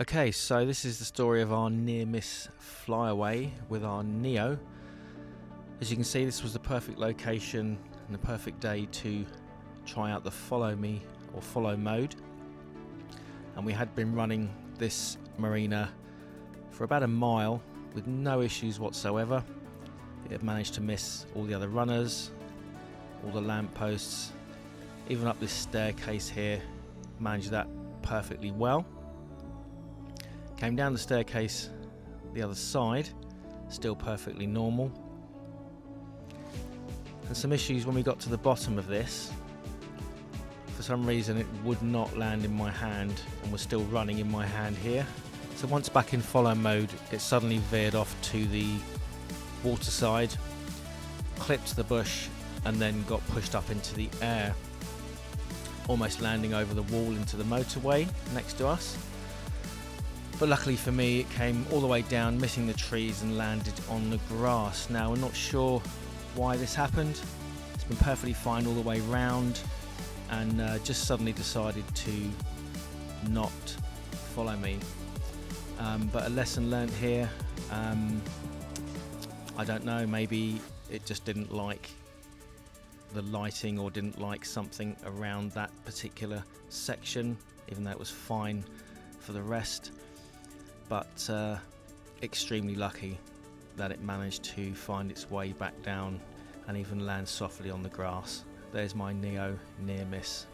Okay, so this is the story of our near miss flyaway with our Neo. As you can see, this was the perfect location and the perfect day to try out the follow me or follow mode. And we had been running this marina for about a mile with no issues whatsoever. It had managed to miss all the other runners, all the lampposts, even up this staircase here, managed that perfectly well. Came down the staircase the other side, still perfectly normal. And some issues when we got to the bottom of this. For some reason it would not land in my hand and was still running in my hand here. So once back in follow mode, it suddenly veered off to the water side, clipped the bush and then got pushed up into the air, almost landing over the wall into the motorway next to us. But luckily for me, it came all the way down, missing the trees, and landed on the grass. Now, we're not sure why this happened. It's been perfectly fine all the way round, and just suddenly decided to not follow me. But a lesson learnt here. I don't know, maybe it just didn't like the lighting or didn't like something around that particular section, even though it was fine for the rest. But extremely lucky that it managed to find its way back down and even land softly on the grass. There's my Neo near miss.